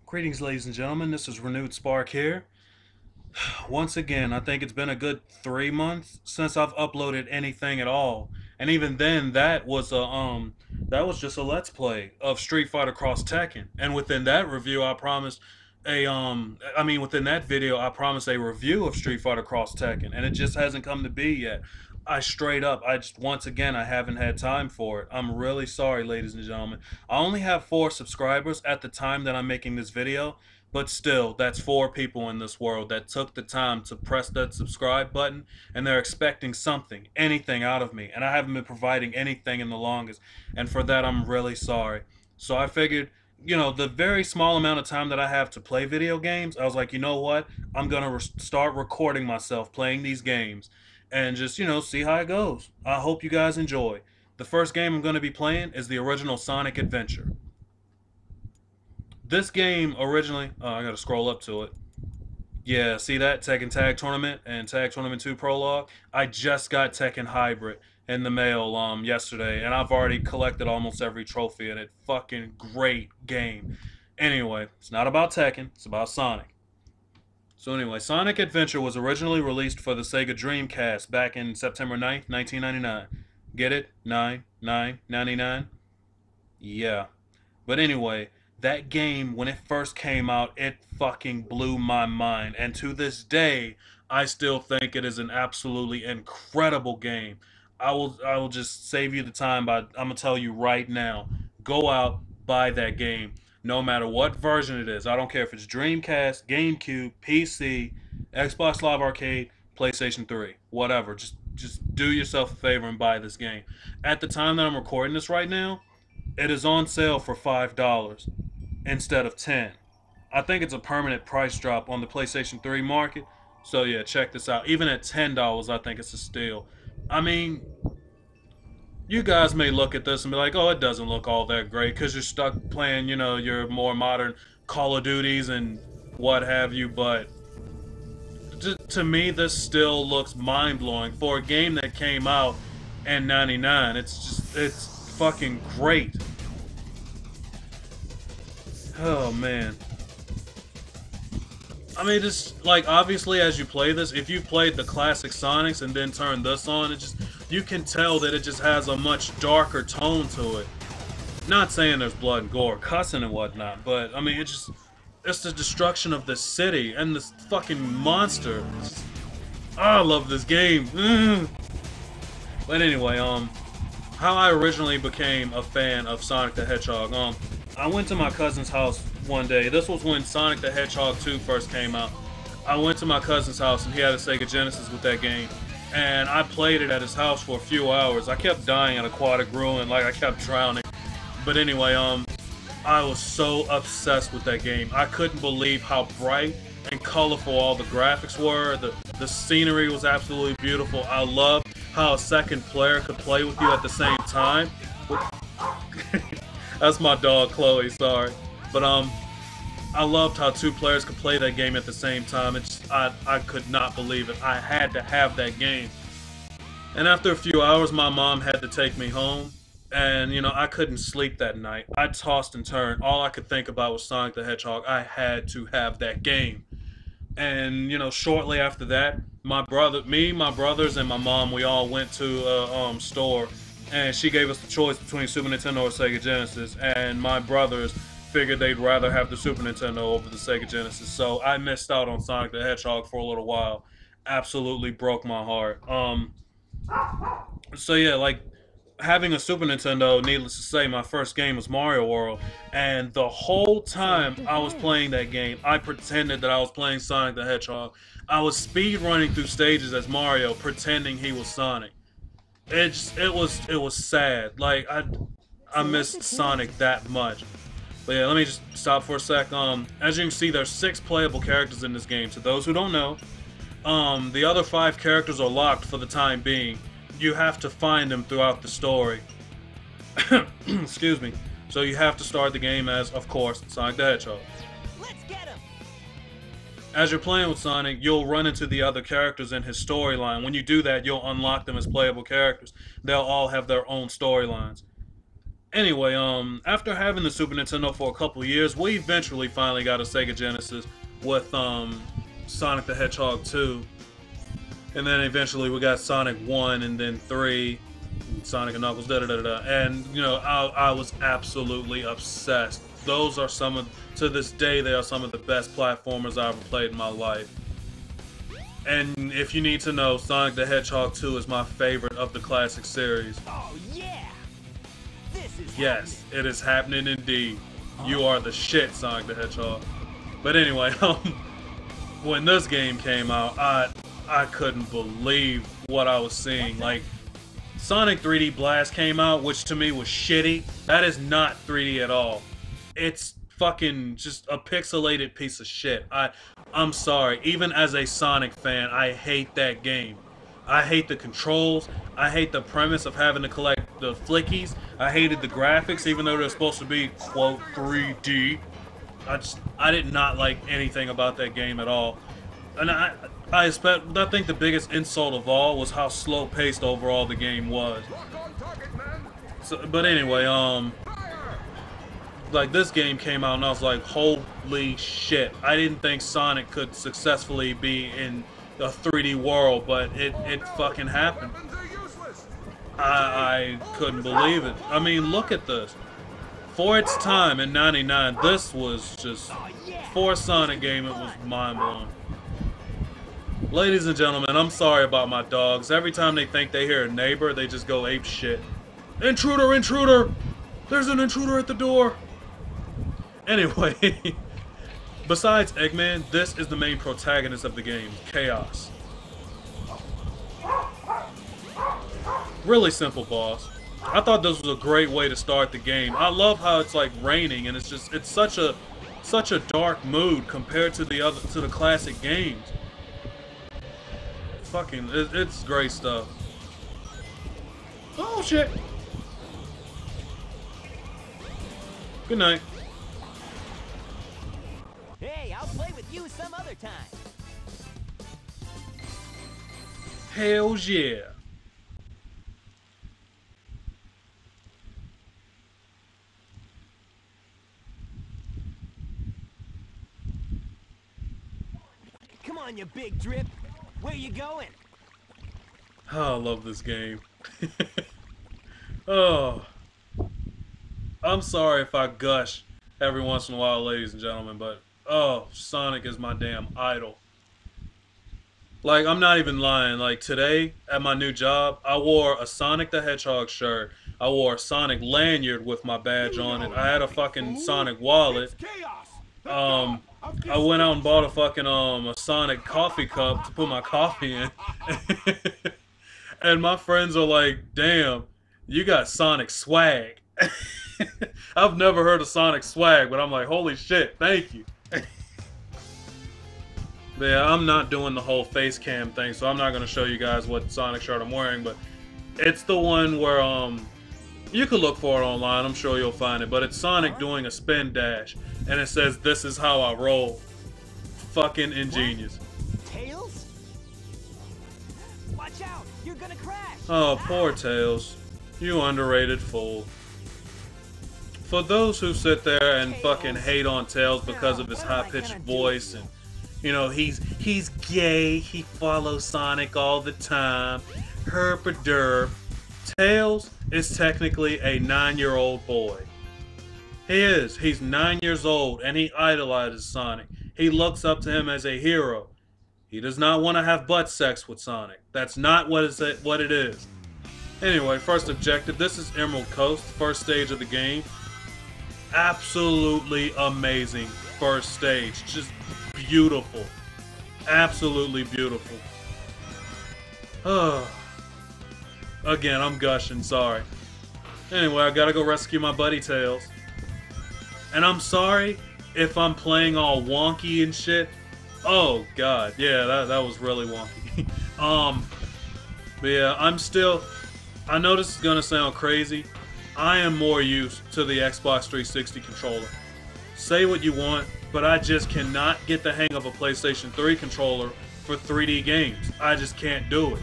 Greetings, ladies and gentlemen. This is RenewedSpark here. Once again, I think it's been a good 3 months since I've uploaded anything at all, and even then, that was just a Let's Play of Street Fighter Cross Tekken. And within that review, I promised within that video, I promised a review of Street Fighter Cross Tekken, and it just hasn't come to be yet. Once again, I haven't had time for it. I'm really sorry, ladies and gentlemen. I only have 4 subscribers at the time that I'm making this video, but still, that's 4 people in this world that took the time to press that subscribe button, and they're expecting something, anything out of me, and I haven't been providing anything in the longest, and for that, I'm really sorry. So I figured, the very small amount of time that I have to play video games, I was like, you know what? I'm gonna start recording myself playing these games and just, see how it goes. I hope you guys enjoy. The first game I'm going to be playing is the original Sonic Adventure. This game originally, I gotta scroll up to it. Yeah, see that? Tekken Tag Tournament and Tag Tournament 2 Prologue. I just got Tekken Hybrid in the mail yesterday, and I've already collected almost every trophy in it. Fucking great game. Anyway, it's not about Tekken, it's about Sonic. So anyway, Sonic Adventure was originally released for the Sega Dreamcast back in September 9th, 1999. Get it? 9/9/99? Yeah. But anyway, that game, when it first came out, it fucking blew my mind. And to this day, I still think it is an absolutely incredible game. I will just save you the time by I'm gonna tell you right now. Go out, buy that game. No matter what version it is. I don't care if it's Dreamcast, GameCube, PC, Xbox Live Arcade, PlayStation 3, whatever. Just do yourself a favor and buy this game. At the time that I'm recording this right now, it is on sale for $5 instead of 10. I think it's a permanent price drop on the PlayStation 3 market. So yeah, check this out. Even at $10, I think it's a steal. I mean, you guys may look at this and be like, oh, it doesn't look all that great because you're stuck playing, your more modern Call of Duties and what have you, but to me, this still looks mind-blowing for a game that came out in '99. It's fucking great. Oh, man. I mean, just, like, obviously, as you play this, if you played the classic Sonics and then turned this on, you can tell that it just has a much darker tone to it. Not saying there's blood and gore, cussing and whatnot, but, I mean, it's the destruction of the city and this fucking monster. I love this game. But anyway, how I originally became a fan of Sonic the Hedgehog, I went to my cousin's house one day. This was when Sonic the Hedgehog 2 first came out. I went to my cousin's house and he had a Sega Genesis with that game. And I played it at his house for a few hours. I kept dying at aquatic ruin, like I kept drowning. But anyway, I was so obsessed with that game. I couldn't believe how bright and colorful all the graphics were. The scenery was absolutely beautiful. I loved how a second player could play with you at the same time. That's my dog, Chloe, sorry. But I loved how 2 players could play that game at the same time. I could not believe it. I had to have that game. And after a few hours, my mom had to take me home. And, I couldn't sleep that night. I tossed and turned. All I could think about was Sonic the Hedgehog. I had to have that game. And, shortly after that, my brothers, and my mom, we all went to a store. And she gave us the choice between Super Nintendo or Sega Genesis. And my brothers figured they'd rather have the Super Nintendo over the Sega Genesis. So I missed out on Sonic the Hedgehog for a little while. Absolutely broke my heart. So yeah, like, having a Super Nintendo, needless to say, my first game was Mario World, and the whole time I was playing that game, I pretended that I was playing Sonic the Hedgehog. I was speed running through stages as Mario, pretending he was Sonic. It was sad. Like, I missed Sonic that much. But yeah, let me just stop for a sec. As you can see, there's 6 playable characters in this game. To those who don't know, the other 5 characters are locked for the time being. You have to find them throughout the story. Excuse me. So you have to start the game as, of course, Sonic the Hedgehog. Let's get him. As you're playing with Sonic, you'll run into the other characters in his storyline. When you do that, you'll unlock them as playable characters. They'll all have their own storylines. Anyway, after having the Super Nintendo for a couple years, we eventually finally got a Sega Genesis with Sonic the Hedgehog 2, and then eventually we got Sonic 1 and then 3, Sonic and Knuckles, da da da da. And you know, I was absolutely obsessed. Those are some of, to this day, they are some of the best platformers I ever played in my life. And if you need to know, Sonic the Hedgehog 2 is my favorite of the classic series. Oh yeah! This is Yes, it is happening indeed. You are the shit, Sonic the Hedgehog. But anyway, when this game came out, I couldn't believe what I was seeing. Like, Sonic 3D Blast came out, which to me was shitty. That is not 3D at all. It's fucking just a pixelated piece of shit. I'm sorry, even as a Sonic fan, I hate that game. I hate the controls. I hate the premise of having to collect the flickies. I hated the graphics, even though they're supposed to be, quote, 3D. I did not like anything about that game at all. And I think the biggest insult of all was how slow-paced overall the game was. So, but anyway, like, this game came out and I was like, holy shit. I didn't think Sonic could successfully be in a 3D world, but it fucking happened. I couldn't believe it. I mean, look at this. For its time in '99, this was just, for a Sonic game, it was mind-blowing. Ladies and gentlemen, I'm sorry about my dogs. Every time they think they hear a neighbor, they just go ape shit. Intruder, intruder! There's an intruder at the door! Anyway, besides Eggman, this is the main protagonist of the game, Chaos. Really simple, boss. I thought this was a great way to start the game. I love how it's like raining and it's such a dark mood compared to the classic games. Fucking, it's great stuff. Oh shit. Good night. Hey, I'll play with you some other time. Hell yeah. Come on, you big drip. Where you going? Oh, I love this game. Oh. I'm sorry if I gush every once in a while, ladies and gentlemen, but oh, Sonic is my damn idol. Like, I'm not even lying. Like, today, at my new job, I wore a Sonic the Hedgehog shirt. I wore a Sonic lanyard with my badge on it. I had a fucking Sonic wallet. I went out and bought a fucking a Sonic coffee cup to put my coffee in. And my friends are like, damn, you got Sonic swag. I've never heard of Sonic swag, but I'm like, holy shit, thank you. But yeah, I'm not doing the whole face cam thing, so I'm not going to show you guys what Sonic shirt I'm wearing, but it's the one where you can look for it online, I'm sure you'll find it, but it's Sonic doing a spin dash, and it says, "This is how I roll." Fucking ingenious. Tails? Watch out, you're gonna crash. Oh, poor Tails. You underrated fool. For those who sit there and fucking hate on Tails because of his high-pitched voice and, you know, he's gay, he follows Sonic all the time, herp-a-derp. Tails is technically a 9-year-old boy. He is. He's 9 years old and he idolizes Sonic. He looks up to him as a hero. He does not want to have butt sex with Sonic. That's not what it is. Anyway, first objective. This is Emerald Coast, first stage of the game. Absolutely amazing first stage. Just beautiful. Absolutely beautiful. Again, I'm gushing, sorry. Anyway, I gotta go rescue my buddy Tails. And I'm sorry if I'm playing all wonky and shit. Oh god, yeah, that was really wonky. But yeah, I know this is gonna sound crazy. I am more used to the Xbox 360 controller. Say what you want, but I just cannot get the hang of a PlayStation 3 controller for 3D games. I just can't do it.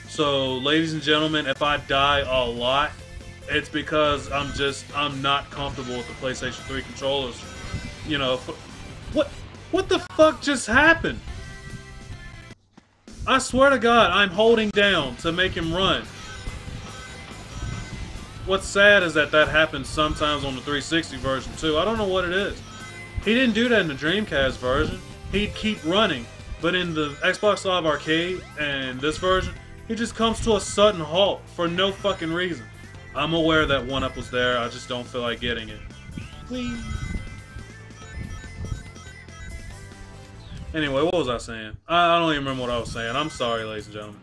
So, ladies and gentlemen, if I die a lot, It's because I'm not comfortable with the PlayStation 3 controllers. You know, what the fuck just happened? I swear to God, I'm holding down to make him run. What's sad is that happens sometimes on the 360 version too. I don't know what it is. He didn't do that in the Dreamcast version. He'd keep running. But in the Xbox Live Arcade and this version, he just comes to a sudden halt for no fucking reason. I'm aware that 1-up was there, I just don't feel like getting it. Please. Anyway, what was I saying? I don't even remember what I was saying. I'm sorry, ladies and gentlemen.